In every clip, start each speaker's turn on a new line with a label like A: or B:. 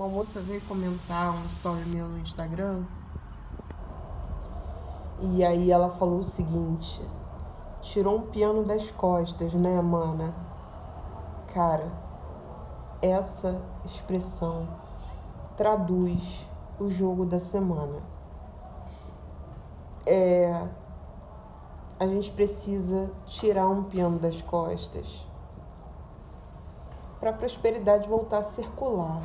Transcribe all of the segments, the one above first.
A: moça veio comentar um story meu no Instagram. E aí ela falou o seguinte: tirou um piano das costas, né, mana? Cara, essa expressão traduz o jogo da semana. A gente precisa tirar um piano das costas para a prosperidade voltar a circular.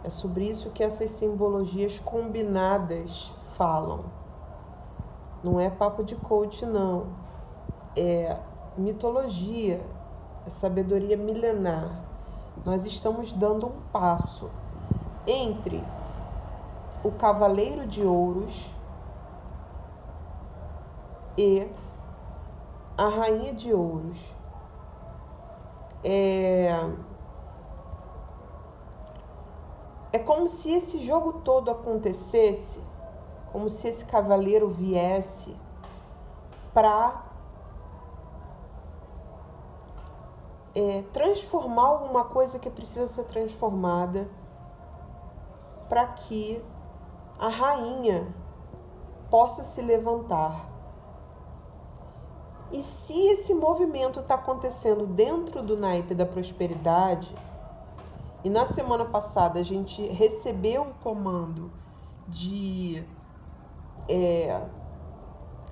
A: É sobre isso que essas simbologias combinadas falam. Não é papo de coach, não. É mitologia, é sabedoria milenar. Nós estamos dando um passo entre o cavaleiro de ouros e a rainha de ouros. É como se esse jogo todo acontecesse, como se esse cavaleiro viesse para transformar alguma coisa que precisa ser transformada, para que a rainha possa se levantar. E se esse movimento está acontecendo dentro do naipe da prosperidade, e na semana passada a gente recebeu o comando de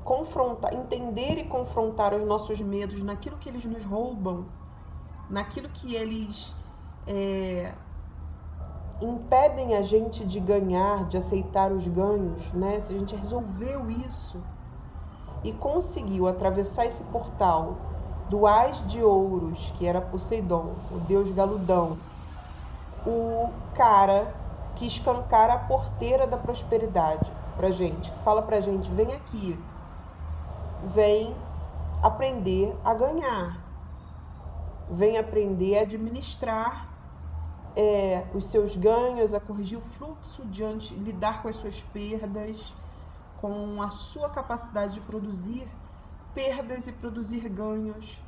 A: confrontar, entender e confrontar os nossos medos naquilo que eles nos roubam, naquilo que eles impedem a gente de ganhar, de aceitar os ganhos, né? Se a gente resolveu isso e conseguiu atravessar esse portal do Ás de Ouros, que era Poseidon, o deus galudão, o cara que escancara a porteira da prosperidade pra gente, que fala pra gente: vem aqui, vem aprender a ganhar, vem aprender a administrar os seus ganhos, a corrigir o fluxo diante, lidar com as suas perdas, com a sua capacidade de produzir perdas e produzir ganhos.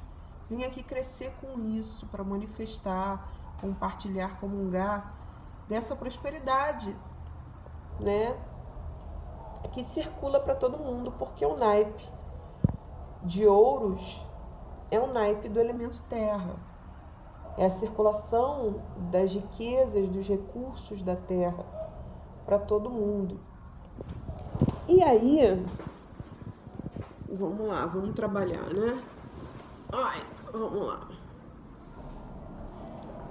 A: Vem aqui crescer com isso, para manifestar, compartilhar, comungar dessa prosperidade, né? Que circula para todo mundo, porque o naipe de ouros é o naipe do elemento terra. É a circulação das riquezas, dos recursos da terra para todo mundo. E aí, vamos lá, vamos trabalhar, né? Vamos lá.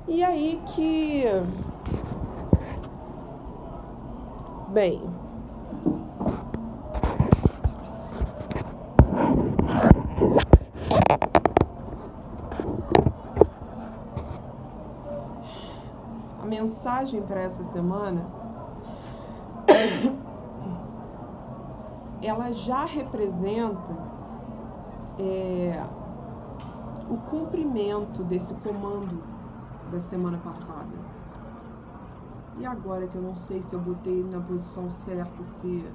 A: E aí que... Bem... A mensagem para essa semana, ela já representa o cumprimento desse comando da semana passada. E agora que eu não sei se eu botei na posição certa, se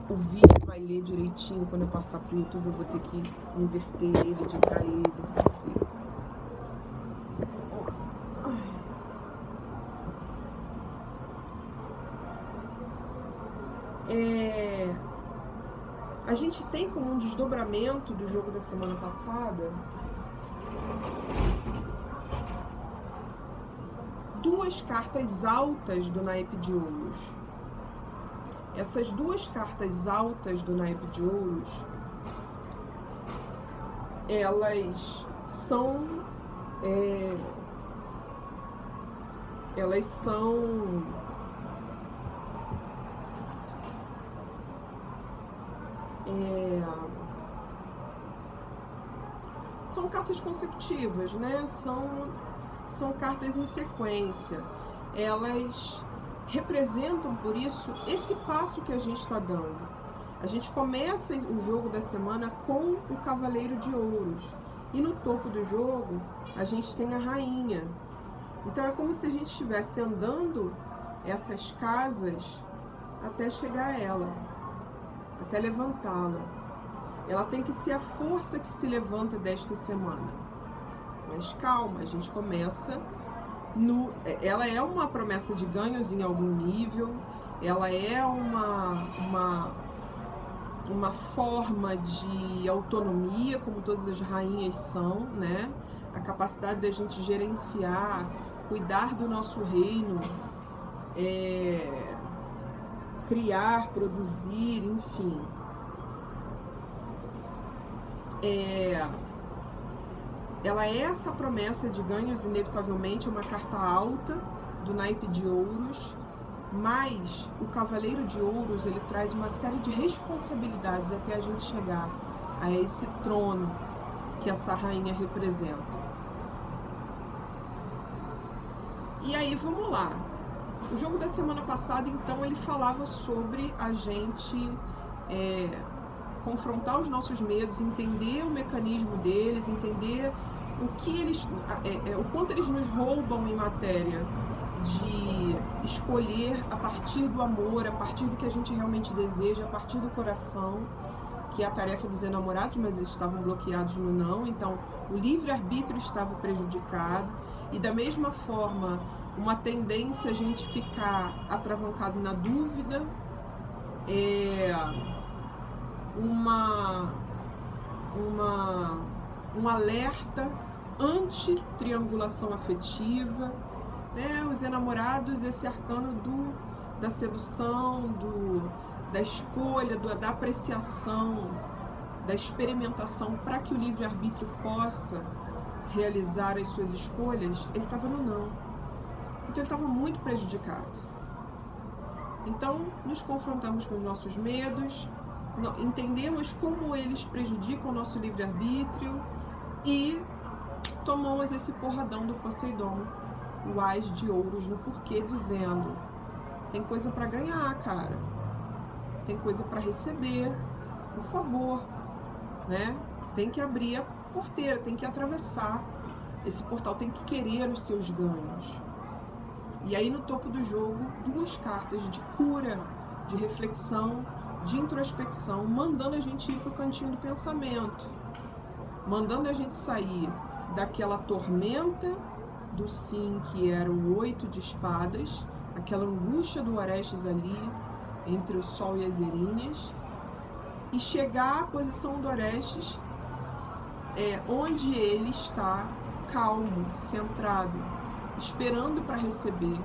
A: o vídeo vai ler direitinho, quando eu passar pro YouTube eu vou ter que inverter ele, editar ele, enfim. A gente tem como um desdobramento do jogo da semana passada duas cartas altas do naipe de ouros. Essas duas cartas altas do naipe de ouros, elas são cartas consecutivas, né? São cartas em sequência. Elas representam, por isso, esse passo que a gente está dando. A gente começa o jogo da semana com o Cavaleiro de Ouros. E no topo do jogo, a gente tem a Rainha. Então, é como se a gente estivesse andando essas casas até chegar a ela, até levantá-la. Ela tem que ser a força que se levanta desta semana. Mas calma, a gente começa ela é uma promessa de ganhos em algum nível, ela é uma forma de autonomia, como todas as rainhas são, né? A capacidade da gente gerenciar, cuidar do nosso reino, criar, produzir, enfim. Ela é essa promessa de ganhos, inevitavelmente, uma carta alta do naipe de ouros, mas o cavaleiro de ouros, ele traz uma série de responsabilidades até a gente chegar a esse trono que essa rainha representa. E aí, vamos lá. O jogo da semana passada, então, ele falava sobre a gente confrontar os nossos medos, entender o mecanismo deles, entender o que eles, o quanto eles nos roubam em matéria de escolher a partir do amor, a partir do que a gente realmente deseja, a partir do coração, que é a tarefa dos enamorados, mas eles estavam bloqueados no não, então o livre-arbítrio estava prejudicado, e da mesma forma, uma tendência a gente ficar atravancado na dúvida, um alerta anti-triangulação afetiva, né? Os enamorados, esse arcano da sedução, da escolha, da apreciação, da experimentação, para que o livre-arbítrio possa realizar as suas escolhas, ele estava no não. Então ele estava muito prejudicado. Então nos confrontamos com os nossos medos, entendemos como eles prejudicam o nosso livre-arbítrio e tomamos esse porradão do Poseidon, o Ás de Ouros no porquê, dizendo: tem coisa para ganhar, cara, tem coisa para receber, por favor, né? Tem que abrir a porteira, tem que atravessar esse portal, tem que querer os seus ganhos. E aí no topo do jogo, 2 cartas de cura, de reflexão, de introspecção, mandando a gente ir para o cantinho do pensamento, mandando a gente sair daquela tormenta do sim, que era o 8 de espadas, aquela angústia do Orestes ali, entre o Sol e as Erinhas, e chegar à posição do Orestes, onde ele está calmo, centrado, esperando para receber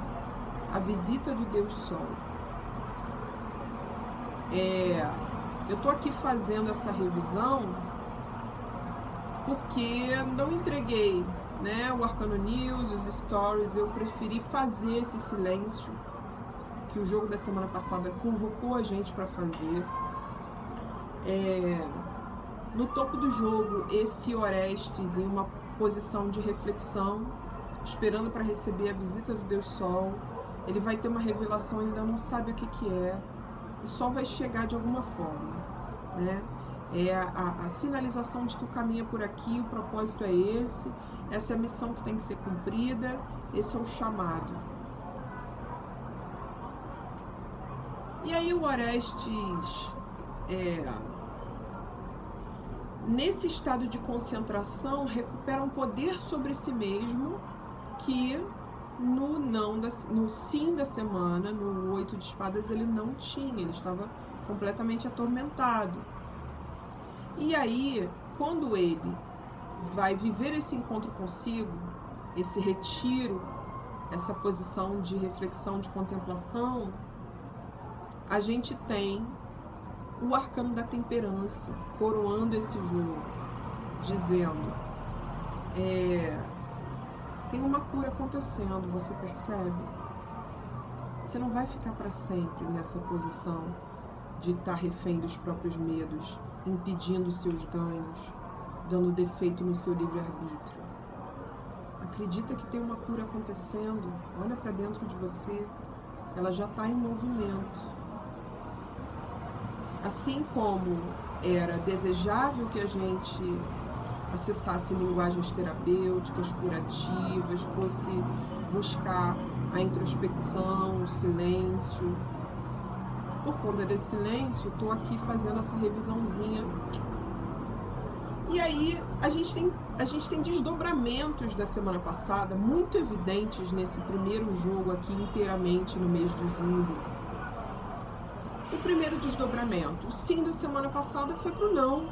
A: a visita do Deus Sol. Eu tô aqui fazendo essa revisão porque não entreguei, né, o Arcano News, os stories, eu preferi fazer esse silêncio que o jogo da semana passada convocou a gente para fazer. No topo do jogo, esse Orestes em uma posição de reflexão, esperando para receber a visita do Deus Sol. Ele vai ter uma revelação, ele ainda não sabe o que é. O Sol vai chegar de alguma forma, né? É a sinalização de que o caminho é por aqui, o propósito é esse, essa é a missão que tem que ser cumprida, esse é o chamado. E aí o Orestes, nesse estado de concentração, recupera um poder sobre si mesmo que no sim da semana, no 8 de espadas, ele não tinha, ele estava completamente atormentado. E aí, quando ele vai viver esse encontro consigo, esse retiro, essa posição de reflexão, de contemplação, a gente tem o arcano da temperança coroando esse jogo, dizendo: tem uma cura acontecendo, você percebe? Você não vai ficar para sempre nessa posição de estar refém dos próprios medos, impedindo seus ganhos, dando defeito no seu livre-arbítrio. Acredita que tem uma cura acontecendo, olha para dentro de você, ela já está em movimento. Assim como era desejável que a gente acessasse linguagens terapêuticas, curativas, fosse buscar a introspecção, o silêncio. Por conta desse silêncio, estou aqui fazendo essa revisãozinha. E aí a gente tem desdobramentos da semana passada muito evidentes nesse primeiro jogo aqui inteiramente no mês de julho. O primeiro desdobramento, o sim da semana passada foi pro não.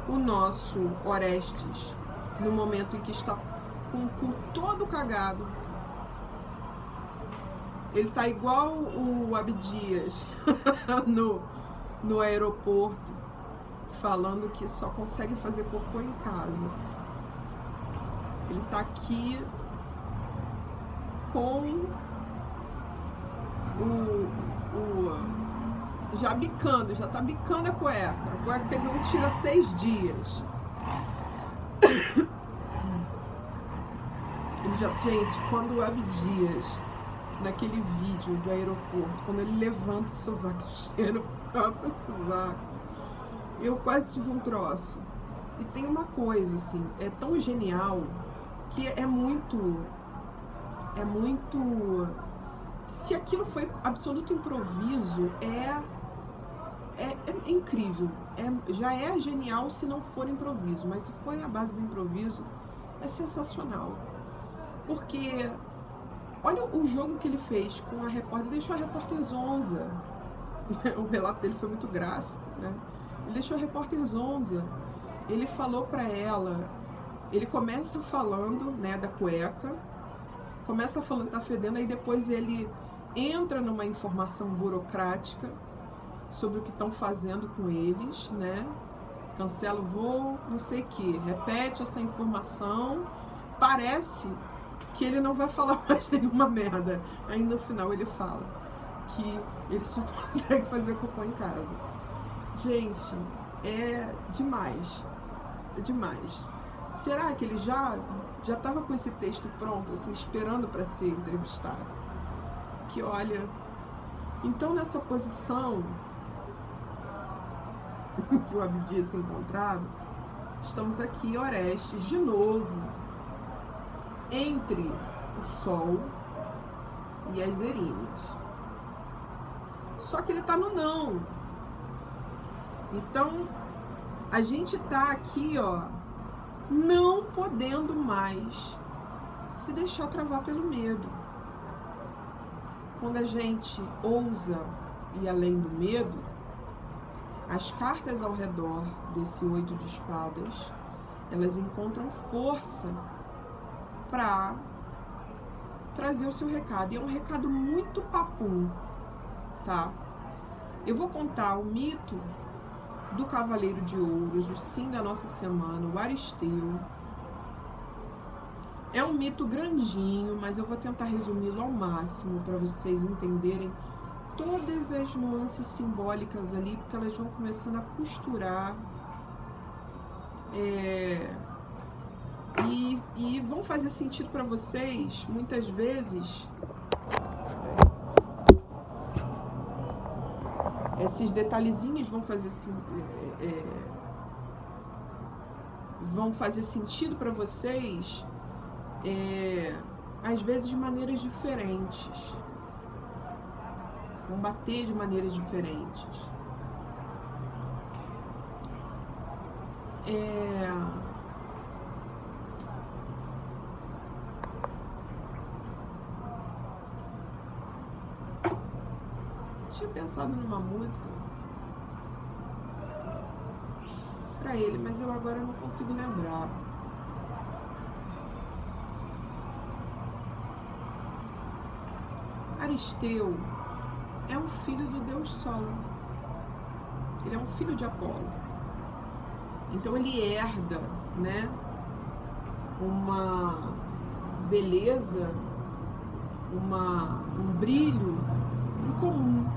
A: O nosso Orestes, no momento em que está com o cu todo cagado, ele tá igual o Abdias no aeroporto, falando que só consegue fazer cocô em casa. Ele tá aqui com já tá bicando a cueca. Agora que ele não tira 6 dias. Gente, quando o Abdias, naquele vídeo do aeroporto, quando ele levanta o sovaco e cheira o próprio sovaco, eu quase tive um troço. E tem uma coisa, assim, é tão genial que é muito... Se aquilo foi absoluto improviso, é incrível. Já é genial se não for improviso, mas se for na base do improviso, é sensacional. Porque olha o jogo que ele fez com a repórter, ele deixou a repórter zonza. O relato dele foi muito gráfico, né? Ele deixou a repórter zonza. Ele falou pra ela, ele começa falando, né, da cueca, começa falando que tá fedendo, aí depois ele entra numa informação burocrática sobre o que estão fazendo com eles, né? Cancela o voo, não sei o que, repete essa informação, parece que ele não vai falar mais nenhuma merda. Aí no final ele fala que ele só consegue fazer cocô em casa. Gente, é demais. É demais. Será que ele já estava com esse texto pronto, assim, esperando para ser entrevistado? Que olha, então nessa posição que o Abdias se encontrava, estamos aqui, Orestes, de novo, entre o Sol e as Erinhas. Só que ele tá no não. Então, a gente tá aqui, ó, não podendo mais se deixar travar pelo medo. Quando a gente ousa ir além do medo, as cartas ao redor desse 8 de espadas, elas encontram força para trazer o seu recado. E é um recado muito papum, tá? Eu vou contar o mito do Cavaleiro de Ouros, o sim da nossa semana, o Aristeu. É um mito grandinho, mas eu vou tentar resumi-lo ao máximo para vocês entenderem todas as nuances simbólicas ali, porque elas vão começando a costurar e vão fazer sentido para vocês, muitas vezes. Esses detalhezinhos vão fazer sentido para vocês, às vezes de maneiras diferentes. Vão bater de maneiras diferentes. Tinha pensado numa música pra ele, mas eu agora não consigo lembrar. Aristeu é um filho do Deus Sol. Ele é um filho de Apolo. Então ele herda, né, uma beleza, um brilho incomum.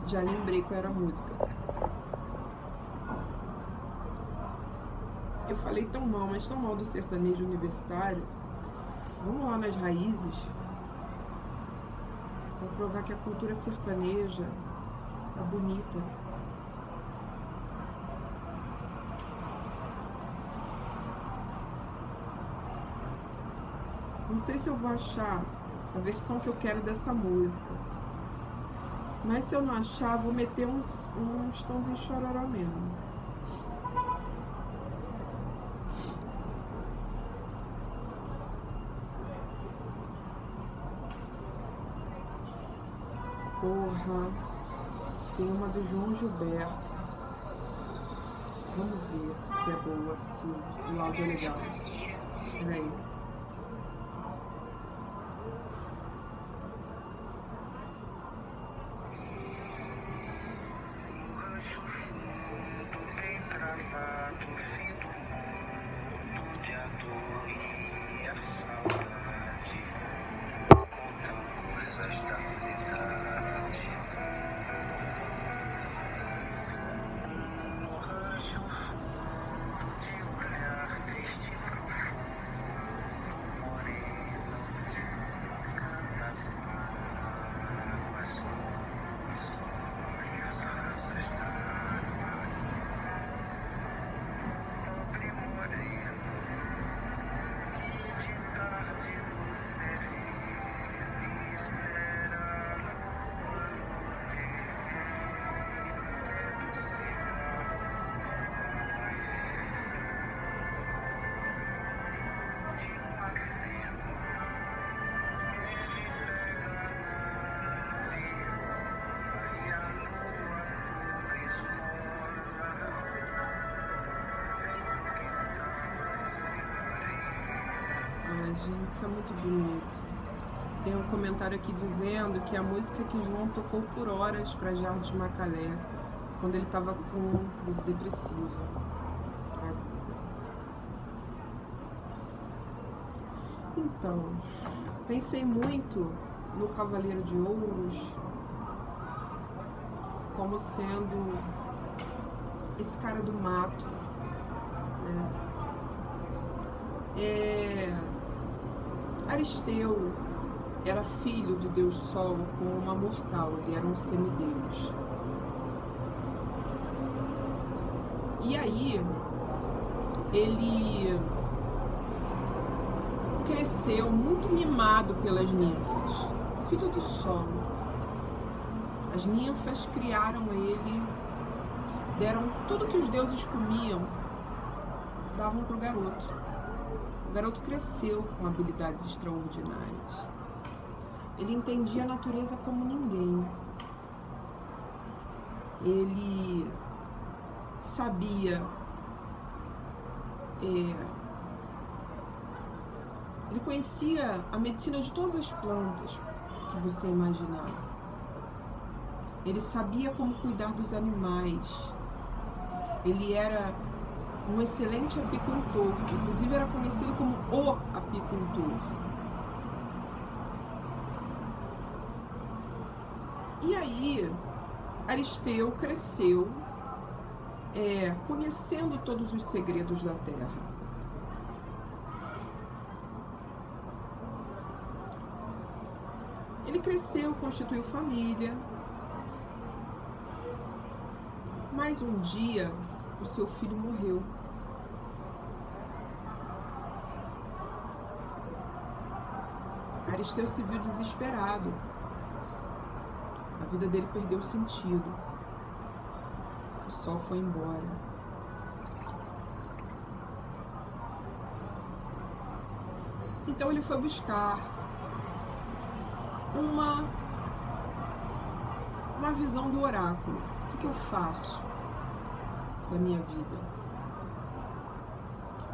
A: Já lembrei qual era a música. Eu falei tão mal, mas tão mal do sertanejo universitário. Vamos lá nas raízes. Vamos provar que a cultura sertaneja é bonita. Não sei se eu vou achar a versão que eu quero dessa música. Mas se eu não achar, vou meter uns tons chororó mesmo. Porra, tem uma do João Gilberto. Vamos ver se é boa, se o áudio é legal. Peraí. Gente, isso é muito bonito. Tem um comentário aqui dizendo que a música que João tocou por horas para Jardim Macalé, quando ele estava com crise depressiva aguda. Então, pensei muito no Cavaleiro de Ouros como sendo esse cara do mato, né? Aristeu era filho do deus Sol com uma mortal, ele era um semideus. E aí, ele cresceu muito mimado pelas ninfas, filho do Sol. As ninfas criaram ele, deram tudo que os deuses comiam, davam para o garoto. O garoto cresceu com habilidades extraordinárias. Ele entendia a natureza como ninguém. Ele sabia... Ele conhecia a medicina de todas as plantas que você imaginar. Ele sabia como cuidar dos animais. Ele era um excelente apicultor, inclusive era conhecido como o apicultor. E aí, Aristeu cresceu conhecendo todos os segredos da terra. Ele cresceu, constituiu família, mas um dia o seu filho morreu. Aristeu se viu desesperado. A vida dele perdeu sentido. O sol foi embora. Então ele foi buscar uma visão do oráculo. O que eu faço da minha vida?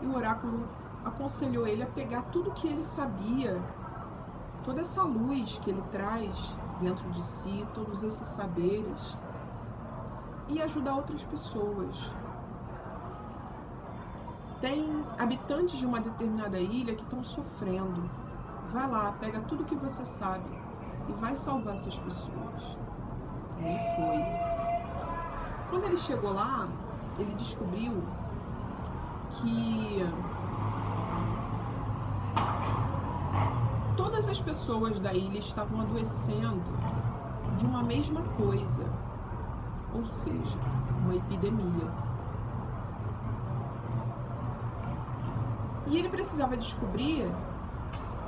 A: E o oráculo aconselhou ele a pegar tudo que ele sabia, toda essa luz que ele traz dentro de si, todos esses saberes, e ajudar outras pessoas. Tem habitantes de uma determinada ilha que estão sofrendo. Vai lá, pega tudo que você sabe e vai salvar essas pessoas. Então ele foi. Quando ele chegou lá, ele descobriu que todas as pessoas da ilha estavam adoecendo de uma mesma coisa, ou seja, uma epidemia. E ele precisava descobrir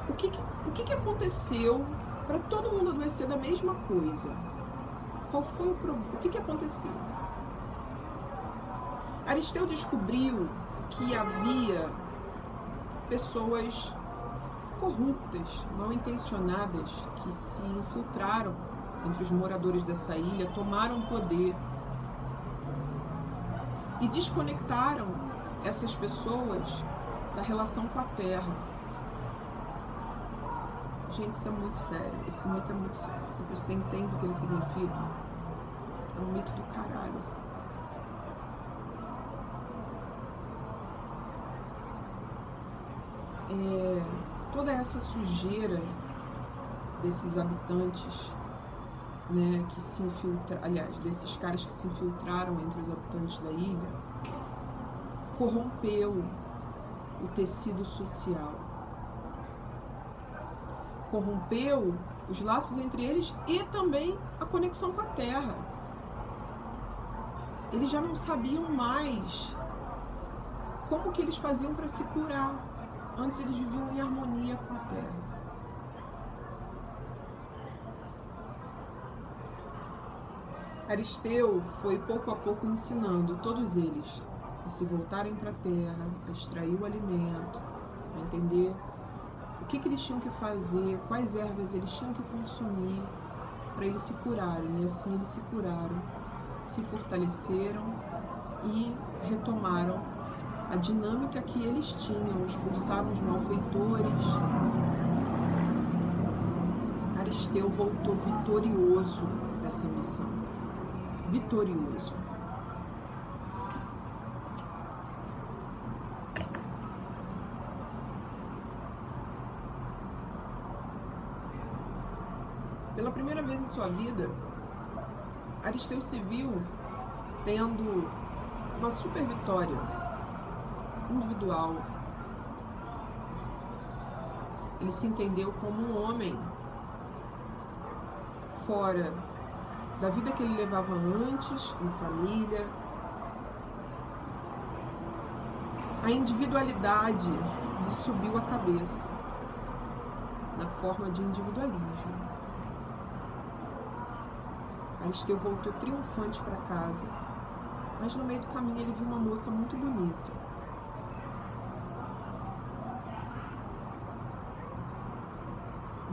A: O que aconteceu para todo mundo adoecer da mesma coisa? Qual foi o problema? O que aconteceu? Aristeu descobriu que havia pessoas corruptas, mal intencionadas, que se infiltraram entre os moradores dessa ilha, tomaram poder e desconectaram essas pessoas da relação com a terra. Gente, isso é muito sério, esse mito é muito sério. Depois você entende o que ele significa, é um mito do caralho, assim. Toda essa sujeira desses habitantes, né, que se infiltraram, aliás, desses caras que se infiltraram entre os habitantes da ilha, corrompeu o tecido social, corrompeu os laços entre eles e também a conexão com a terra. Eles já não sabiam mais como que eles faziam para se curar. Antes eles viviam em harmonia com a terra. Aristeu foi pouco a pouco ensinando todos eles a se voltarem para a terra, a extrair o alimento, a entender o que eles tinham que fazer, quais ervas eles tinham que consumir para eles se curarem. E assim eles se curaram, se fortaleceram e retomaram a dinâmica que eles tinham, expulsaram os malfeitores. Aristeu voltou vitorioso dessa missão. Vitorioso. Pela primeira vez em sua vida, Aristeu se viu tendo uma super vitória individual. Ele se entendeu como um homem fora da vida que ele levava antes, em família. A individualidade lhe subiu a cabeça, na forma de individualismo. Aristeu voltou triunfante para casa, mas no meio do caminho ele viu uma moça muito bonita.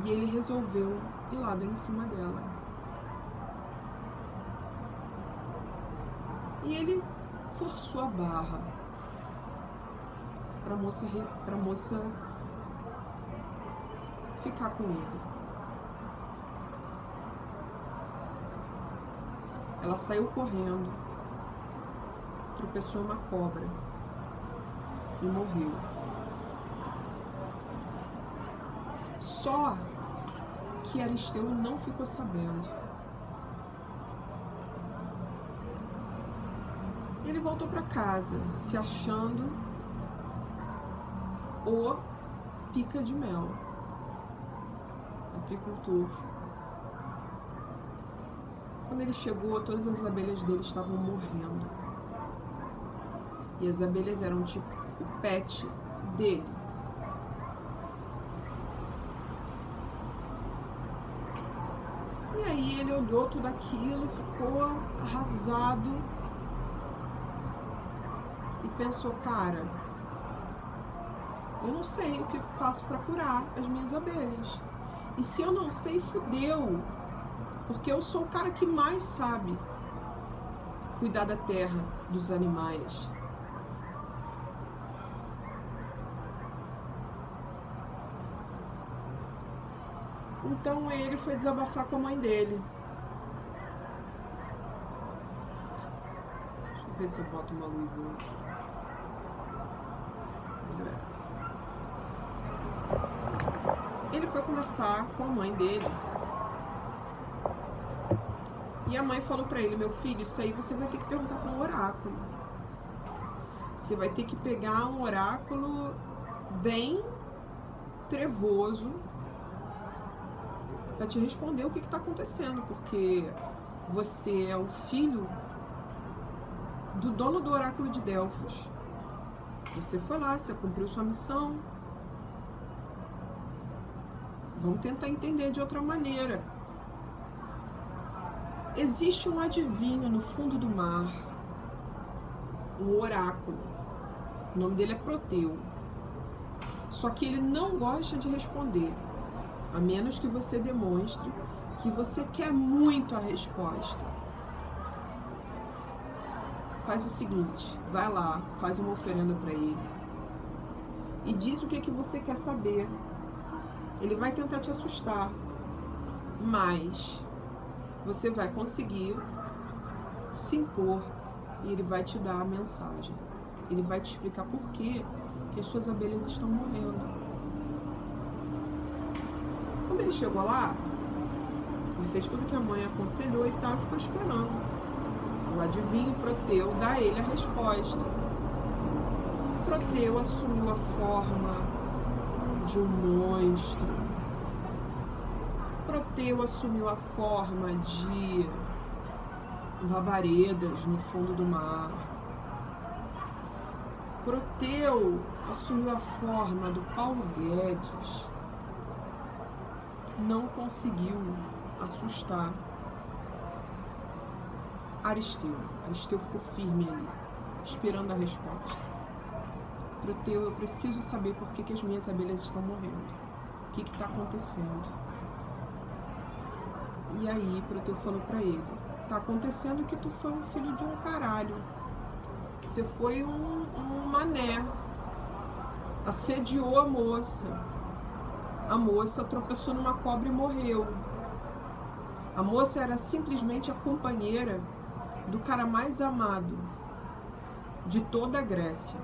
A: E ele resolveu ir lá dar em cima dela. E ele forçou a barra para a moça ficar com ele. Ela saiu correndo, tropeçou em uma cobra e morreu. Só que Aristeu não ficou sabendo. Ele voltou para casa, se achando o pica de mel, apicultor. Quando ele chegou, todas as abelhas dele estavam morrendo. E as abelhas eram tipo o pet dele. E aí ele olhou tudo aquilo, ficou arrasado e pensou, cara, eu não sei o que faço para curar as minhas abelhas. E se eu não sei, fudeu. Porque eu sou o cara que mais sabe cuidar da terra, dos animais. Então ele foi desabafar com a mãe dele. Deixa eu ver se eu boto uma luzinha aqui. Ele foi conversar com a mãe dele. E a mãe falou pra ele, meu filho, isso aí você vai ter que perguntar para um oráculo. Você vai ter que pegar um oráculo bem trevoso para te responder o que está acontecendo, porque você é o filho do dono do oráculo de Delfos. Você foi lá, você cumpriu sua missão. Vamos tentar entender de outra maneira. Existe um adivinho no fundo do mar, um oráculo. O nome dele é Proteu. Só que ele não gosta de responder, a menos que você demonstre que você quer muito a resposta. Faz o seguinte, vai lá, faz uma oferenda para ele e diz o que é que você quer saber. Ele vai tentar te assustar, mas você vai conseguir se impor e ele vai te dar a mensagem. Ele vai te explicar por que as suas abelhas estão morrendo. Quando ele chegou lá, ele fez tudo que a mãe aconselhou e tal, e ficou esperando. O adivinho Proteu dá a ele a resposta. Proteu assumiu a forma de um monstro. Proteu assumiu a forma de labaredas no fundo do mar. Proteu assumiu a forma do Paulo Guedes. Não conseguiu assustar Aristeu. Aristeu ficou firme ali, esperando a resposta. Proteu, eu preciso saber por que as minhas abelhas estão morrendo. O que está acontecendo? E aí Proteu falou para ele, tá acontecendo que tu foi um filho de um caralho. Você foi um mané. Assediou a moça. A moça tropeçou numa cobra e morreu. A moça era simplesmente a companheira do cara mais amado de toda a Grécia.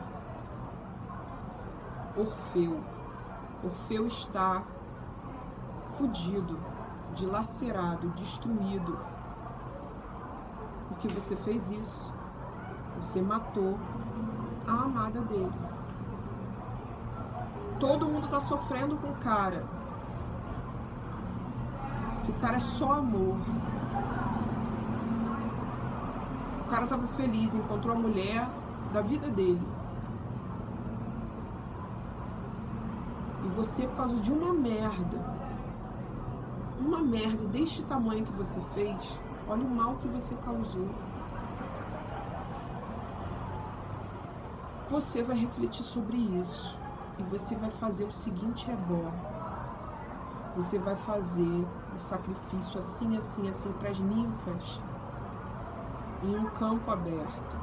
A: Orfeu. Orfeu está fudido, dilacerado, destruído. Porque você fez isso. Você matou a amada dele. Todo mundo tá sofrendo com o cara. Que o cara é só amor. O cara tava feliz, encontrou a mulher da vida dele. E você, por causa de uma merda deste tamanho que você fez, olha o mal que você causou. Você vai refletir sobre isso. E você vai fazer o seguinte ebó. Você vai fazer um sacrifício assim, assim, assim para as ninfas em um campo aberto.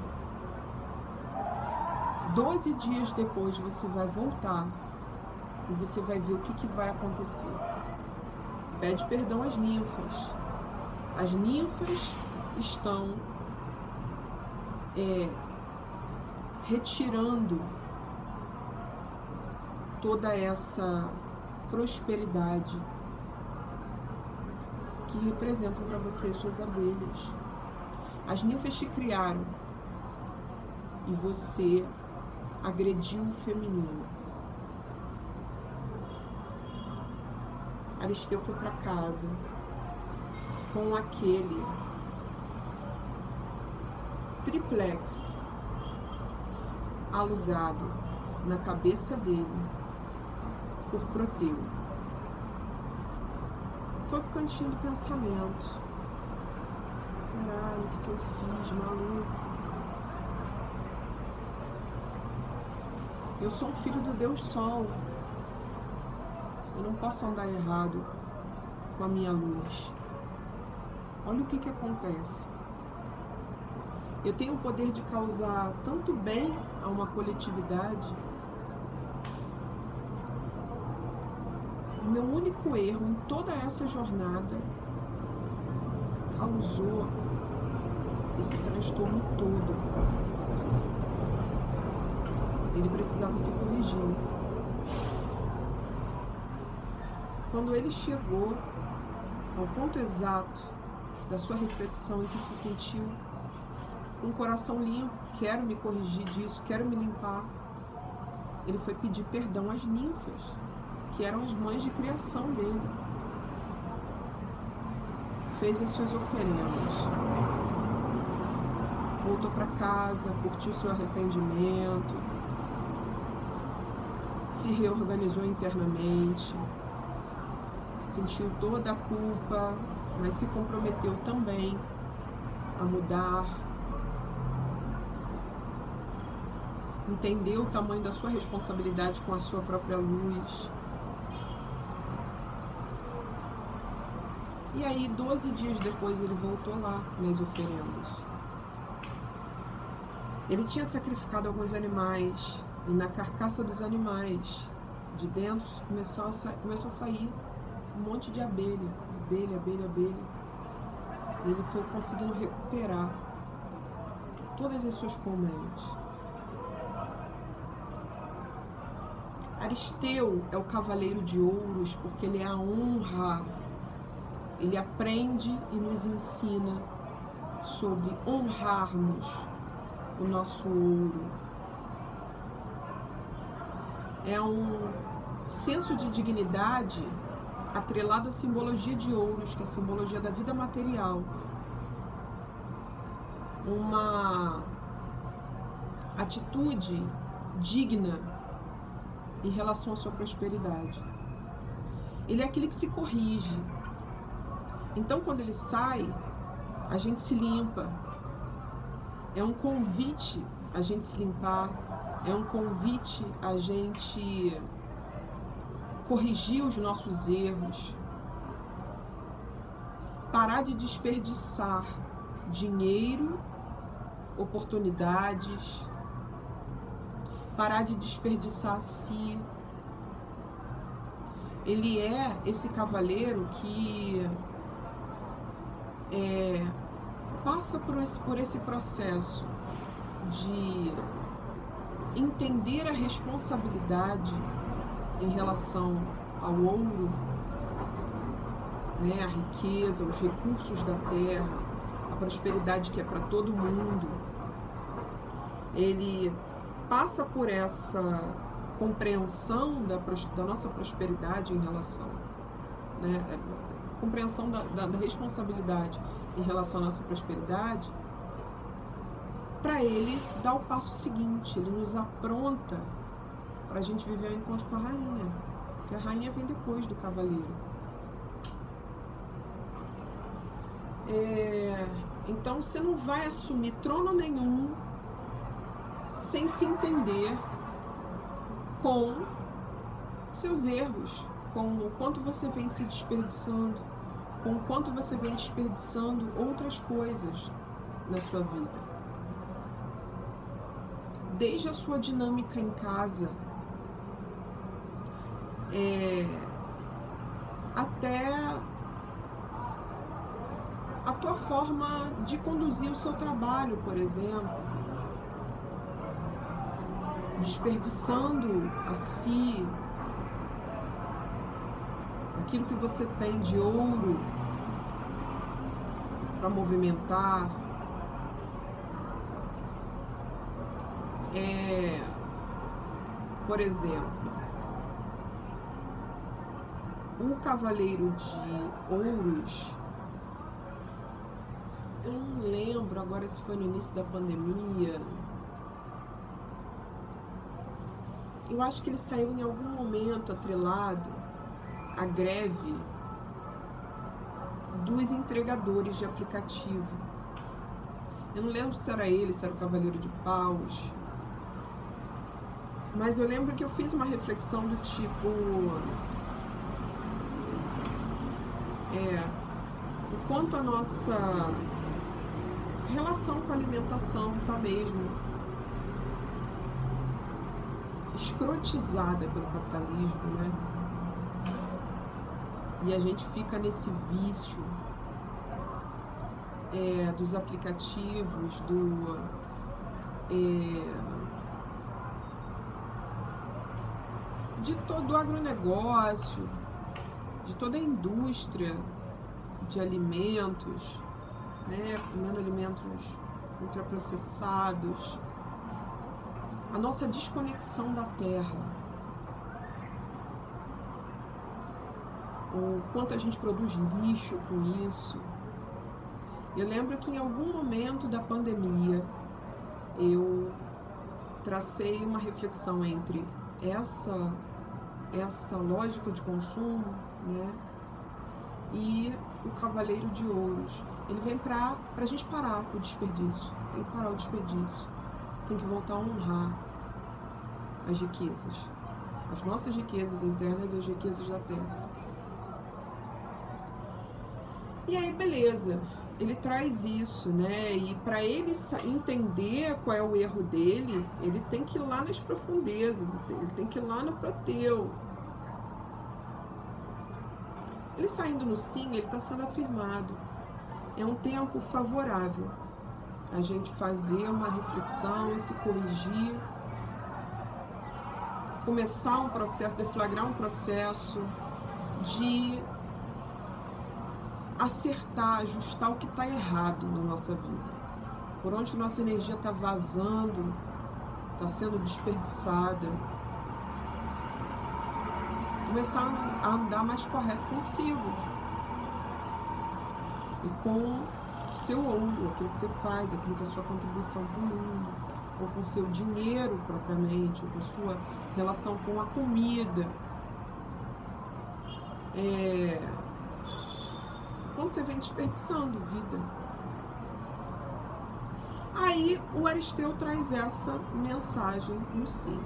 A: 12 dias depois você vai voltar e você vai ver o que vai acontecer. Pede perdão às ninfas. As ninfas estão retirando toda essa prosperidade que representam para você as suas abelhas. As ninfas te criaram e você agrediu o feminino. Aristeu foi para casa com aquele triplex alugado na cabeça dele por Proteu. Foi pro cantinho do pensamento. Caralho, o que eu fiz, maluco? Eu sou um filho do Deus Sol. Eu não posso andar errado com a minha luz. Olha o que acontece. Eu tenho o poder de causar tanto bem a uma coletividade. O meu único erro em toda essa jornada causou esse transtorno todo. Ele precisava se corrigir. Quando ele chegou ao ponto exato da sua reflexão em que se sentiu com o coração limpo, quero me corrigir disso, quero me limpar, ele foi pedir perdão às ninfas, que eram as mães de criação dele. Fez as suas oferendas. Voltou para casa, curtiu seu arrependimento, se reorganizou internamente, sentiu toda a culpa, mas se comprometeu também a mudar, entendeu o tamanho da sua responsabilidade com a sua própria luz. E aí, 12 dias depois, ele voltou lá nas oferendas. Ele tinha sacrificado alguns animais, e na carcaça dos animais, de dentro, começou a sair um monte de abelha. Abelha. Ele foi conseguindo recuperar todas as suas colmeias. Aristeu é o cavaleiro de ouros porque ele é a honra. Ele aprende e nos ensina sobre honrarmos o nosso ouro. É um senso de dignidade atrelado à simbologia de ouros, que é a simbologia da vida material. Uma atitude digna em relação à sua prosperidade. Ele é aquele que se corrige. Então, quando ele sai, a gente se limpa. É um convite a gente se limpar. É um convite a gente corrigir os nossos erros. Parar de desperdiçar dinheiro, oportunidades. Parar de desperdiçar si. Ele é esse cavaleiro que passa por esse processo de entender a responsabilidade em relação ao ouro, né, a riqueza, os recursos da terra, a prosperidade que é para todo mundo. Ele passa por essa compreensão da nossa prosperidade em relação, né, compreensão da responsabilidade em relação à nossa prosperidade, para ele dar o passo seguinte. Ele nos apronta para a gente viver o encontro com a rainha, porque a rainha vem depois do cavaleiro. Então você não vai assumir trono nenhum sem se entender com seus erros, com o quanto você vem se desperdiçando, com o quanto você vem desperdiçando outras coisas na sua vida. Desde a sua dinâmica em casa, até a tua forma de conduzir o seu trabalho, por exemplo, desperdiçando a si aquilo que você tem de ouro para movimentar. Por exemplo, o cavaleiro de ouros, eu não lembro agora se foi no início da pandemia. Eu acho que ele saiu em algum momento atrelado à greve dos entregadores de aplicativo. Eu não lembro se era ele, se era o Cavaleiro de Paus. Mas eu lembro que eu fiz uma reflexão do tipo... o quanto a nossa relação com a alimentação está mesmo escrotizada pelo capitalismo, né? E a gente fica nesse vício dos aplicativos, de todo o agronegócio, de toda a indústria de alimentos, né? Comendo alimentos ultraprocessados. A nossa desconexão da terra. O quanto a gente produz lixo com isso. Eu lembro que em algum momento da pandemia eu tracei uma reflexão entre essa lógica de consumo, né, e o Cavaleiro de Ouros. Ele vem pra gente parar o desperdício. Tem que parar o desperdício. Tem que voltar a honrar as riquezas. As nossas riquezas internas e as riquezas da Terra. E aí, beleza. Ele traz isso, né? E para ele entender qual é o erro dele, ele tem que ir lá nas profundezas, ele tem que ir lá no Proteu. Ele saindo no sim, ele está sendo afirmado. É um tempo favorável a gente fazer uma reflexão e se corrigir, começar um processo, deflagrar um processo de acertar, ajustar o que está errado na nossa vida. Por onde nossa energia está vazando, está sendo desperdiçada. Começar a andar mais correto consigo. E com o seu ouro, aquilo que você faz, aquilo que é a sua contribuição para o mundo. Ou com o seu dinheiro propriamente, ou com a sua relação com a comida. Quando você vem desperdiçando vida. Aí o Aristeu traz essa mensagem no sim.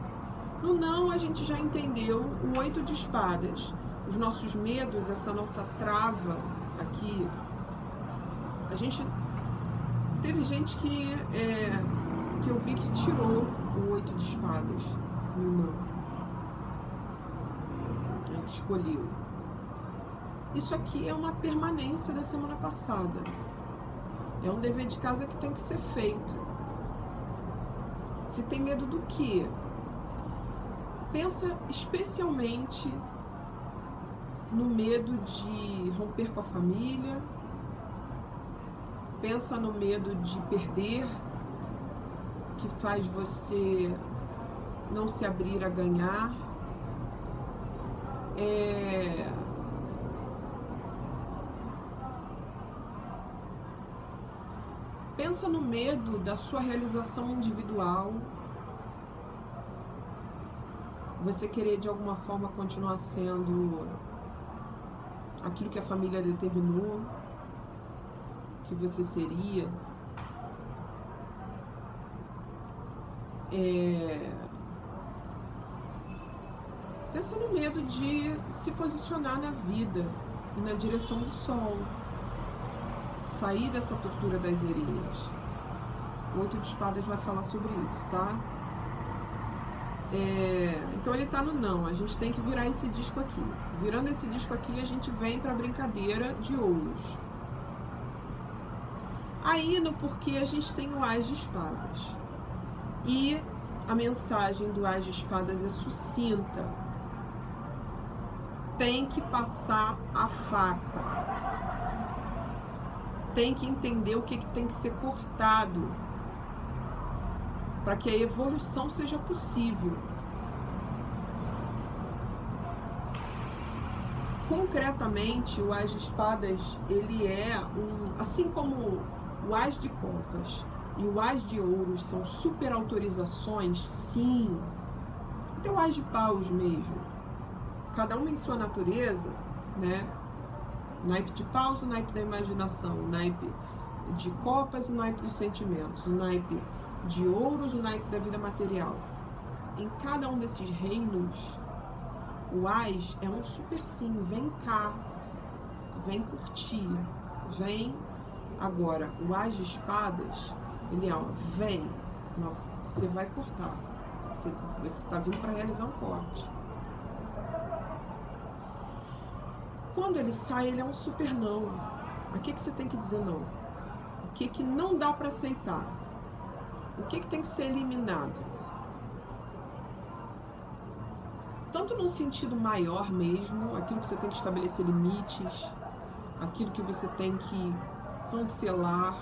A: No não, a gente já entendeu o 8 de espadas. Os nossos medos, essa nossa trava aqui. A gente... Teve gente que eu vi que tirou o 8 de espadas no não. Que escolheu. Isso aqui é uma permanência da semana passada. É um dever de casa que tem que ser feito. Você tem medo do quê? Pensa especialmente no medo de romper com a família. Pensa no medo de perder, que faz você não se abrir a ganhar. Pensa no medo da sua realização individual. Você querer de alguma forma continuar sendo aquilo que a família determinou que você seria. Pensa no medo de se posicionar na vida e na direção do sol. Sair dessa tortura das erinhas. O 8 de espadas vai falar sobre isso, tá? Então ele tá no não. A gente tem que virar esse disco aqui. Virando esse disco aqui, a gente vem pra brincadeira de ouros. Aí no porquê a gente tem o As de Espadas. E a mensagem do As de Espadas é sucinta. Tem que passar a faca. Tem que entender o que tem que ser cortado para que a evolução seja possível. Concretamente, o As de Espadas, ele é assim como o As de Copas e o As de Ouros são super autorizações, sim. Até o As de Paus mesmo. Cada um em sua natureza, né? O naipe de paus, o naipe da imaginação, o naipe de copas, o naipe dos sentimentos, o naipe de ouros, o naipe da vida material. Em cada um desses reinos, o As é um super sim, vem cá, vem curtir, vem. Agora, o As de Espadas, ele vem, você vai cortar, você está vindo para realizar um corte. Quando ele sai, ele é um super não. A que você tem que dizer não? O que não dá para aceitar? O que tem que ser eliminado? Tanto num sentido maior mesmo, aquilo que você tem que estabelecer limites, aquilo que você tem que cancelar,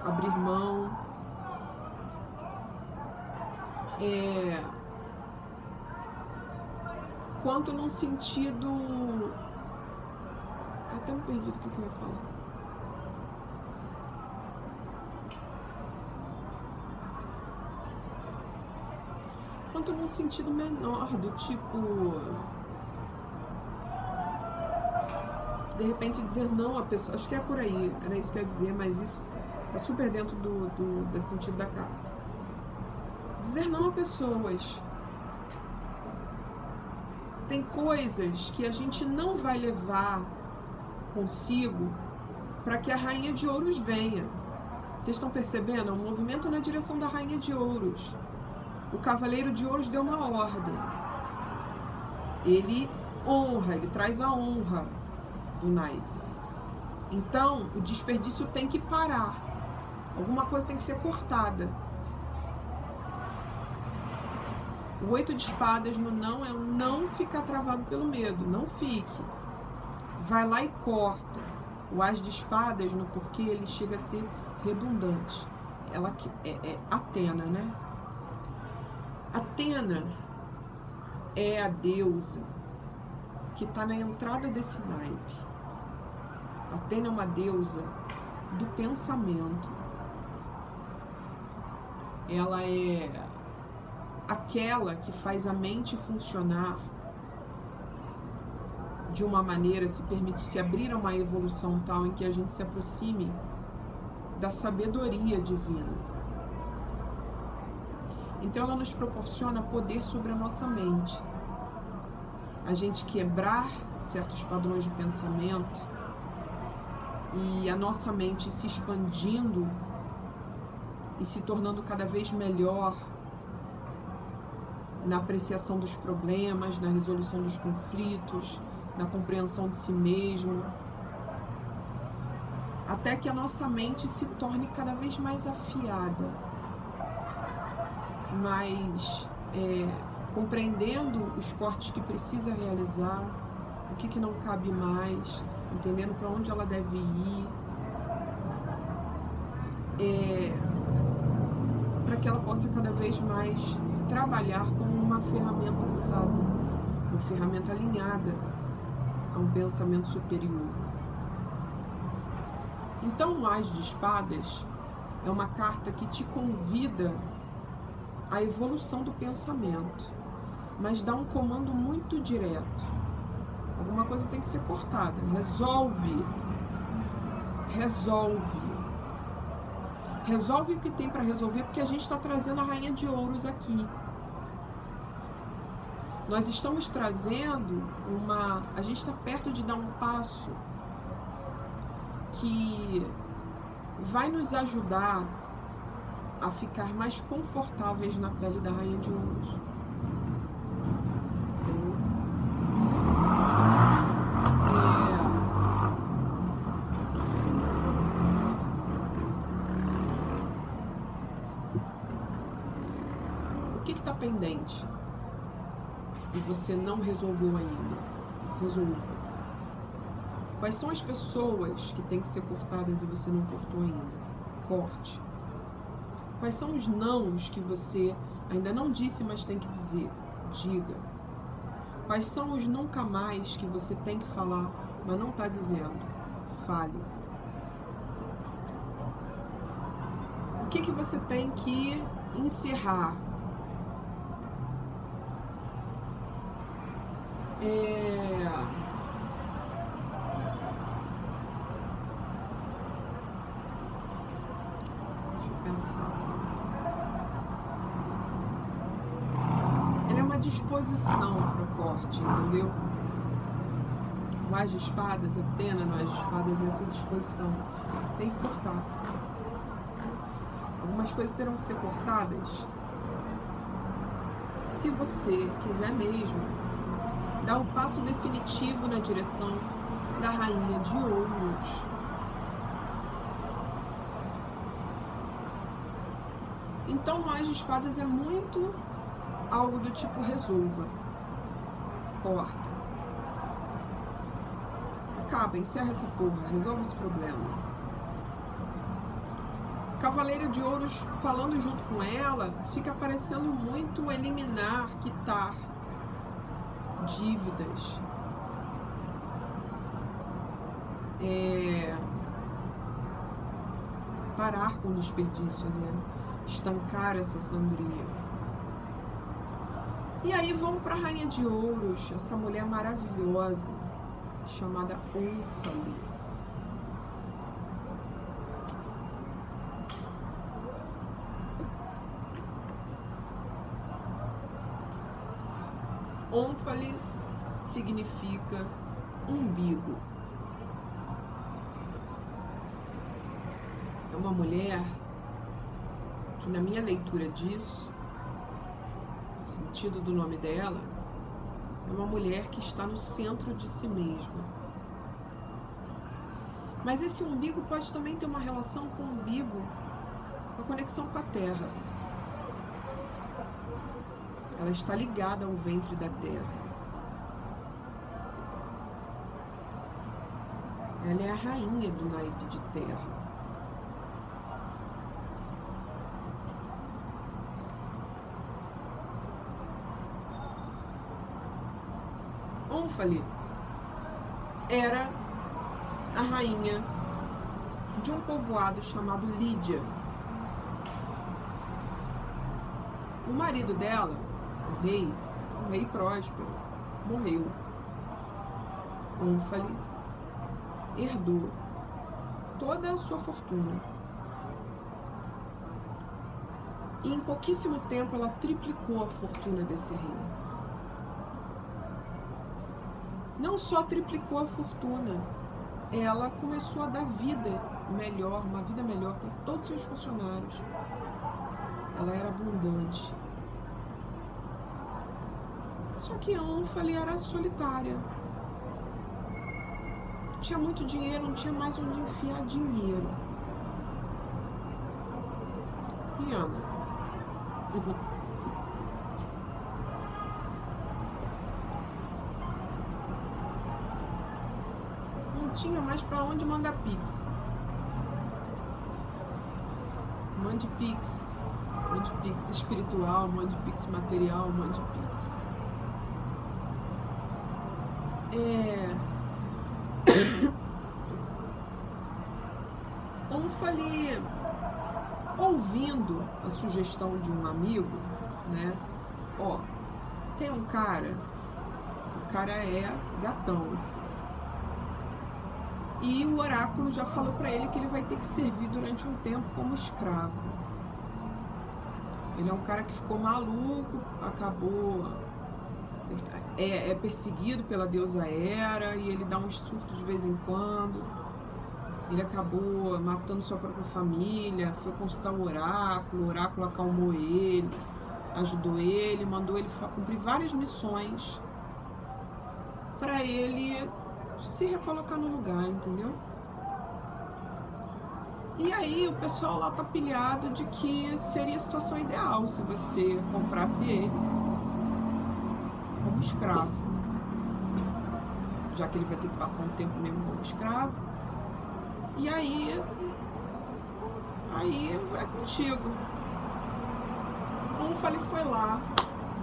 A: abrir mão. Quanto num sentido... Eu até me perdi do que eu ia falar. Quanto num sentido menor, do tipo... de repente dizer não a pessoa, acho que é por aí, era isso que eu ia dizer, mas isso é super dentro do sentido da carta. Dizer não a pessoas. Tem coisas que a gente não vai levar consigo para que a Rainha de Ouros venha. Vocês estão percebendo? É um movimento na direção da Rainha de Ouros. O Cavaleiro de Ouros deu uma ordem. Ele honra, ele traz a honra do naipe. Então, o desperdício tem que parar. Alguma coisa tem que ser cortada. O 8 de espadas no não é um não ficar travado pelo medo. Não fique. Vai lá e corta. O As de espadas no porquê ele chega a ser redundante. Ela é Atena, né? Atena é a deusa que está na entrada desse naipe. Atena é uma deusa do pensamento. Ela é aquela que faz a mente funcionar de uma maneira, se abrir a uma evolução tal em que a gente se aproxime da sabedoria divina. Então ela nos proporciona poder sobre a nossa mente. A gente quebrar certos padrões de pensamento e a nossa mente se expandindo e se tornando cada vez melhor na apreciação dos problemas, na resolução dos conflitos, na compreensão de si mesmo, até que a nossa mente se torne cada vez mais afiada, mais compreendendo os cortes que precisa realizar, o que não cabe mais, entendendo para onde ela deve ir, para que ela possa cada vez mais trabalhar como uma ferramenta sábia, uma ferramenta alinhada a um pensamento superior. Então, o As de espadas é uma carta que te convida à evolução do pensamento, mas dá um comando muito direto. Alguma coisa tem que ser cortada. Resolve o que tem para resolver, porque a gente está trazendo a Rainha de Ouros aqui. Nós estamos trazendo a gente está perto de dar um passo que vai nos ajudar a ficar mais confortáveis na pele da Rainha de Ouros. O que está pendente e você não resolveu ainda? Resolva. Quais são as pessoas que têm que ser cortadas e você não cortou ainda? Corte. Quais são os nãos que você ainda não disse, mas tem que dizer? Diga. Quais são os nunca mais que você tem que falar, mas não está dizendo? Fale. O que você tem que encerrar? Deixa eu pensar. Ela é uma disposição para o corte, entendeu? O As de espadas, Atena no As de espadas é essa disposição. Tem que cortar. Algumas coisas terão que ser cortadas. Se você quiser mesmo dar um passo definitivo na direção da Rainha de Ouros. Então, o As de espadas é muito algo do tipo resolva, corta, acaba, encerra essa porra, resolve esse problema. Cavaleiro de Ouros, falando junto com ela, fica parecendo muito eliminar, quitar dívidas, parar com o desperdício, né? Estancar essa sangria. E aí vamos para a Rainha de Ouros, essa mulher maravilhosa, chamada Ônfale. Ônfale significa umbigo. É uma mulher que, na minha leitura disso, o sentido do nome dela, é uma mulher que está no centro de si mesma. Mas esse umbigo pode também ter uma relação com o umbigo, com a conexão com a terra. Ela está ligada ao ventre da terra. Ela é a rainha do naipe de terra. Ônfale era a rainha de um povoado chamado Lídia. O marido dela, o rei Próspero, morreu. Ônfale herdou toda a sua fortuna. E em pouquíssimo tempo ela triplicou a fortuna desse rei. Não só triplicou a fortuna, ela começou a dar vida melhor, uma vida melhor para todos os seus funcionários. Ela era abundante. Só que a Ônfale era solitária. Tinha muito dinheiro, não tinha mais onde enfiar dinheiro. E Ana? Não tinha mais para onde mandar Pix. Mande Pix. Mande Pix espiritual, mande Pix material, mande Pix. Ônfale, ouvindo a sugestão de um amigo, né? Ó, tem um cara, que o cara é gatão, assim. E o oráculo já falou pra ele que ele vai ter que servir durante um tempo como escravo. Ele é um cara que ficou maluco, acabou... É perseguido pela deusa Hera e ele dá uns surtos de vez em quando. Ele acabou matando sua própria família, foi consultar o oráculo acalmou ele, ajudou ele, mandou ele cumprir várias missões para ele se recolocar no lugar, entendeu? E aí o pessoal lá tá pilhado de que seria a situação ideal se você comprasse ele como escravo, já que ele vai ter que passar um tempo mesmo como escravo. E aí é contigo. Ônfale foi lá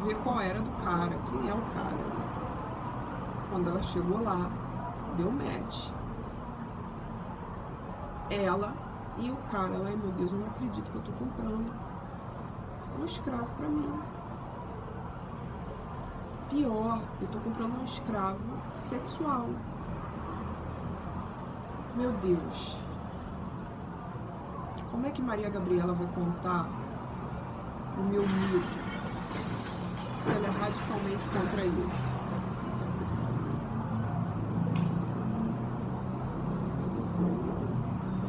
A: ver qual era do cara, quem é o cara, né? Quando ela chegou lá, deu match. Ela e o cara lá, meu Deus, eu não acredito que eu tô comprando um escravo pra mim. Pior, eu tô comprando um escravo sexual. Meu Deus. Como é que Maria Gabriela vai contar o meu mito se ela é radicalmente contra isso?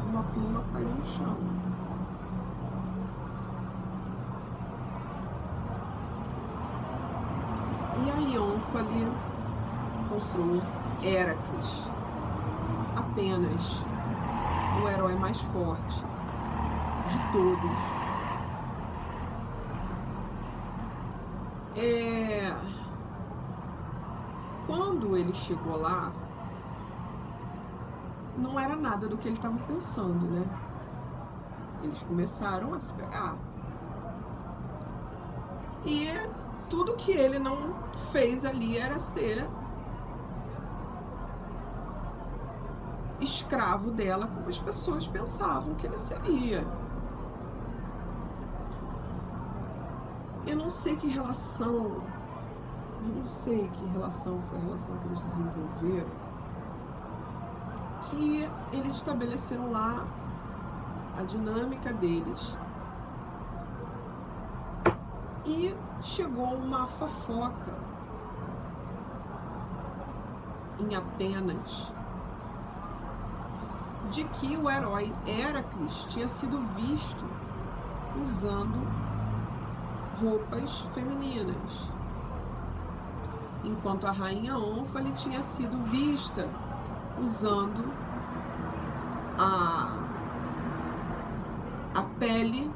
A: Uma pluma caiu no chão. E aí Ônfale comprou Heracles, apenas o herói mais forte de todos. Quando ele chegou lá, não era nada do que ele estava pensando, né? Eles começaram a se pegar. E tudo que ele não fez ali era ser escravo dela, como as pessoas pensavam que ele seria. Eu não sei que relação foi a relação que eles desenvolveram, que eles estabeleceram lá a dinâmica deles. E chegou uma fofoca em Atenas de que o herói Héracles tinha sido visto usando roupas femininas, enquanto a rainha Ônfale tinha sido vista usando a pele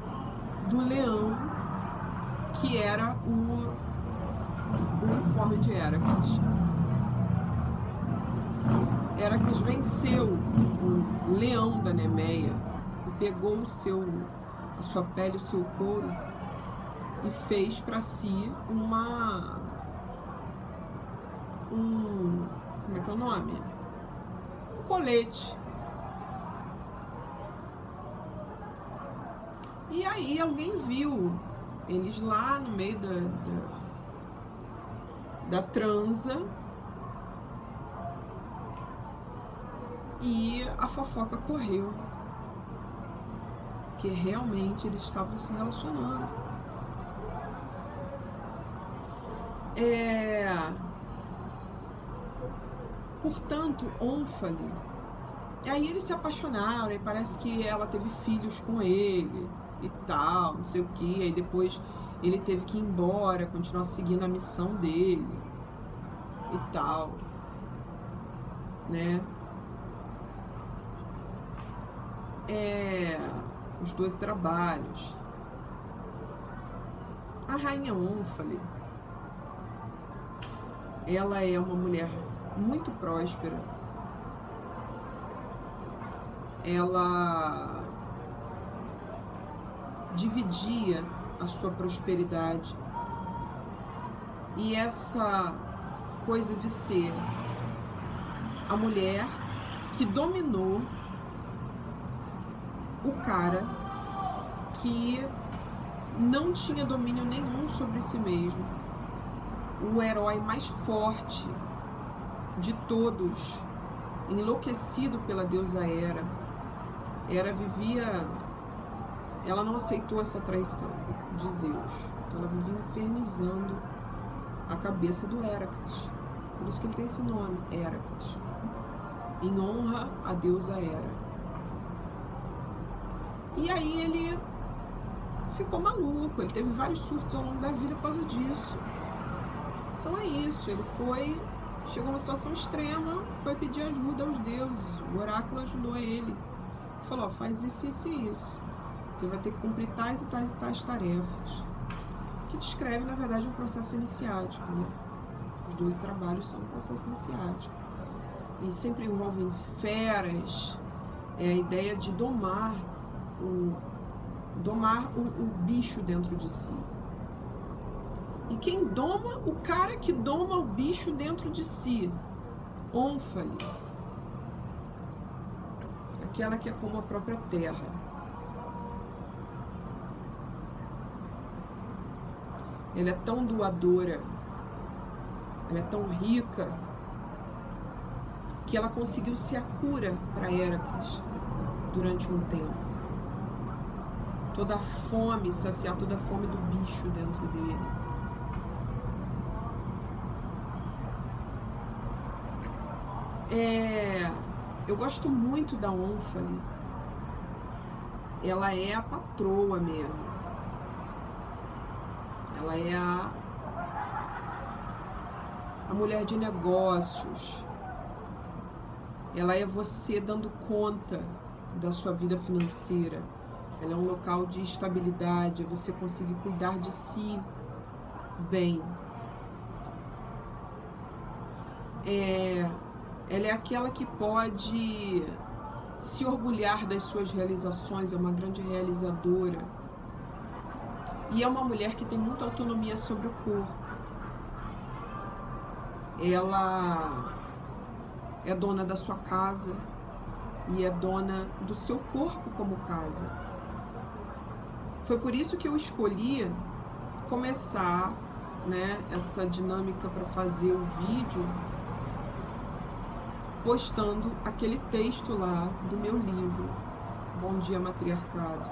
A: do leão, que era o uniforme de Héracles. Héracles venceu o leão da Nemeia e pegou a sua pele, o seu couro, e fez para si como é que é o nome? Um colete. E aí alguém viu eles lá no meio da transa, e a fofoca correu, que realmente eles estavam se relacionando. Portanto, Ônfale, e aí eles se apaixonaram, e parece que ela teve filhos com ele e tal, não sei o que, aí depois ele teve que ir embora, continuar seguindo a missão dele e tal, né? Os 12 trabalhos. A rainha Ônfale, ela é uma mulher muito próspera. Ela dividia a sua prosperidade, e essa coisa de ser a mulher que dominou o cara que não tinha domínio nenhum sobre si mesmo, o herói mais forte de todos, enlouquecido pela deusa Hera. Hera vivia, ela não aceitou essa traição de Zeus, então ela vivia infernizando a cabeça do Héracles, por isso que ele tem esse nome, Héracles, em honra à deusa Hera. E aí ele ficou maluco, ele teve vários surtos ao longo da vida por causa disso. Então é isso, ele chegou a uma situação extrema, foi pedir ajuda aos deuses, o oráculo ajudou ele. Falou, faz isso, isso e isso. Você vai ter que cumprir tais e tais e tais tarefas. Que descreve, na verdade, um processo iniciático, né? Os 12 trabalhos são um processo iniciático. E sempre envolvem feras, a ideia de domar o bicho dentro de si. E quem doma, o cara que doma o bicho dentro de si, Ônfale, aquela que é como a própria terra. Ela é tão doadora, ela é tão rica, que ela conseguiu ser a cura para Héracles durante um tempo. Toda a fome, saciar toda a fome do bicho dentro dele. Eu gosto muito da Ônfale. Ela é a patroa mesmo. Ela é a mulher de negócios. Ela é você dando conta da sua vida financeira. Ela é um local de estabilidade, é você conseguir cuidar de si bem. Ela é aquela que pode se orgulhar das suas realizações, é uma grande realizadora. E é uma mulher que tem muita autonomia sobre o corpo. Ela é dona da sua casa e é dona do seu corpo como casa. Foi por isso que eu escolhi começar, né, essa dinâmica para fazer o vídeo postando aquele texto lá do meu livro, Bom Dia Matriarcado,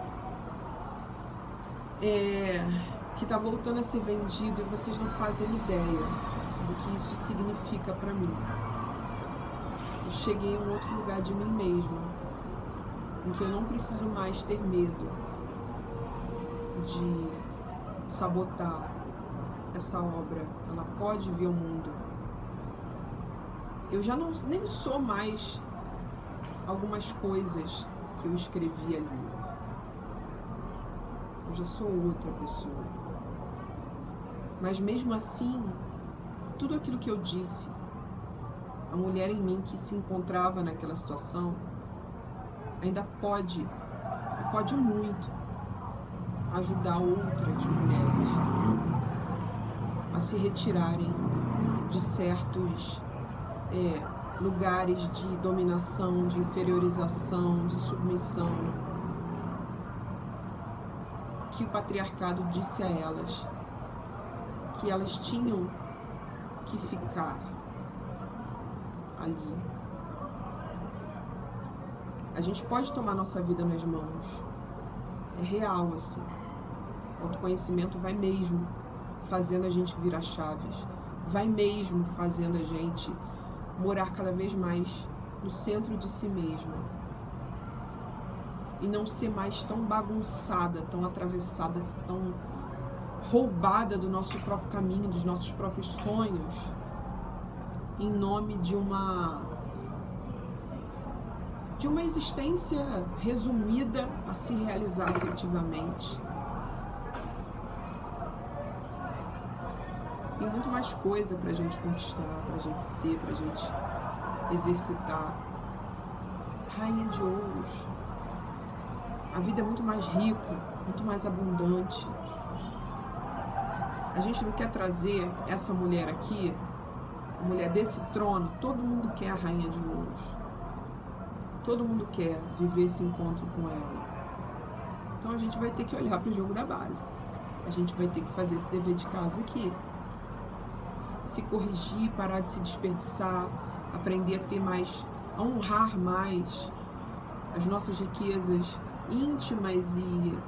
A: que tá voltando a ser vendido e vocês não fazem ideia do que isso significa para mim. Eu cheguei a um outro lugar de mim mesma, em que eu não preciso mais ter medo de sabotar essa obra. Ela pode vir ao mundo. Eu já nem sou mais algumas coisas que eu escrevi ali. Eu já sou outra pessoa. Mas mesmo assim, tudo aquilo que eu disse, a mulher em mim que se encontrava naquela situação, ainda pode, e pode muito, ajudar outras mulheres a se retirarem de certos lugares de dominação, de inferiorização, de submissão, que o patriarcado disse a elas que elas tinham que ficar ali. A gente pode tomar nossa vida nas mãos. É real, assim. O autoconhecimento vai mesmo fazendo a gente virar chaves. Vai mesmo fazendo a gente morar cada vez mais no centro de si mesma. E não ser mais tão bagunçada, tão atravessada, tão roubada do nosso próprio caminho, dos nossos próprios sonhos, em nome de uma existência resumida a se realizar afetivamente. Tem muito mais coisa pra gente conquistar, pra gente ser, pra gente exercitar. Rainha de Ouros. A vida é muito mais rica, muito mais abundante. A gente não quer trazer essa mulher aqui, a mulher desse trono. Todo mundo quer a Rainha de Ouros. Todo mundo quer viver esse encontro com ela. Então a gente vai ter que olhar para o jogo da base. A gente vai ter que fazer esse dever de casa aqui. Se corrigir, parar de se desperdiçar, aprender a ter mais, a honrar mais as nossas riquezas íntimas e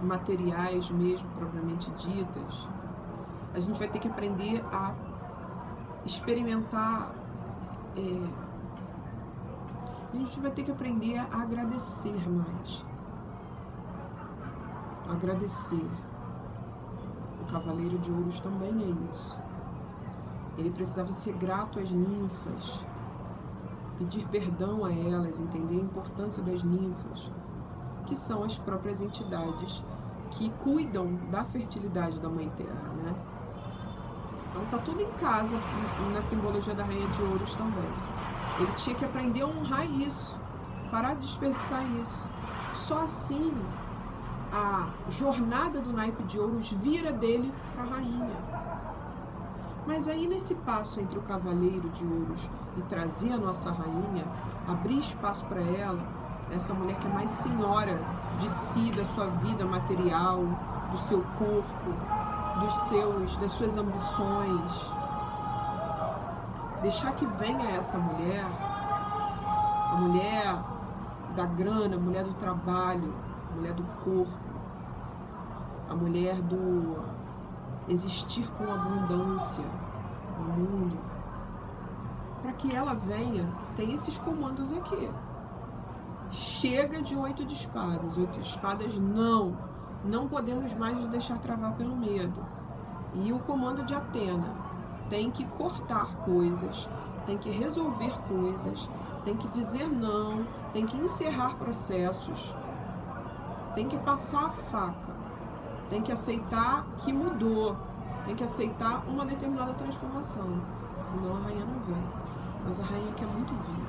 A: materiais mesmo, propriamente ditas. A gente vai ter que aprender a experimentar, a gente vai ter que aprender a agradecer mais. Agradecer. O Cavaleiro de Ouros também é isso. Ele precisava ser grato às ninfas, pedir perdão a elas, entender a importância das ninfas, que são as próprias entidades que cuidam da fertilidade da Mãe Terra, né? Então tá tudo em casa, na simbologia da Rainha de Ouros também. Ele tinha que aprender a honrar isso, parar de desperdiçar isso. Só assim a jornada do naipe de ouros vira dele para a rainha. Mas aí nesse passo entre o cavaleiro de ouros e trazer a nossa rainha, abrir espaço para ela, essa mulher que é mais senhora de si, da sua vida material, do seu corpo, das suas ambições, deixar que venha essa mulher, a mulher da grana, a mulher do trabalho, a mulher do corpo, a mulher do existir com abundância no mundo, para que ela venha, tem esses comandos aqui. Chega de 8 de espadas. 8 de espadas não podemos mais nos deixar travar pelo medo. E o comando de Atena, tem que cortar coisas, tem que resolver coisas, tem que dizer não, tem que encerrar processos, tem que passar a faca, tem que aceitar que mudou, tem que aceitar uma determinada transformação, senão a rainha não vem. Mas a rainha quer muito vir.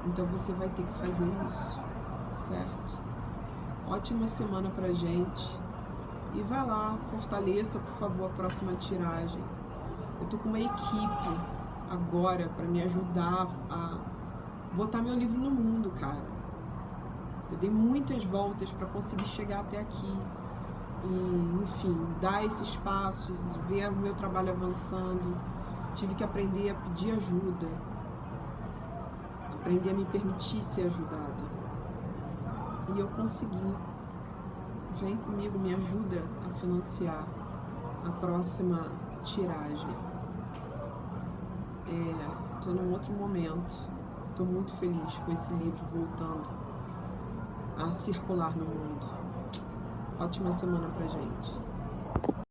A: Então você vai ter que fazer isso, certo? Ótima semana pra gente. E vai lá, fortaleça, por favor, a próxima tiragem. Eu tô com uma equipe agora para me ajudar a botar meu livro no mundo, cara. Eu dei muitas voltas para conseguir chegar até aqui. E, enfim, dar esses passos, ver o meu trabalho avançando. Tive que aprender a pedir ajuda. aprender a me permitir ser ajudada. E eu consegui. Vem comigo, me ajuda a financiar a próxima tiragem. Tô num outro momento. Tô muito feliz com esse livro voltando a circular no mundo. Ótima semana pra gente.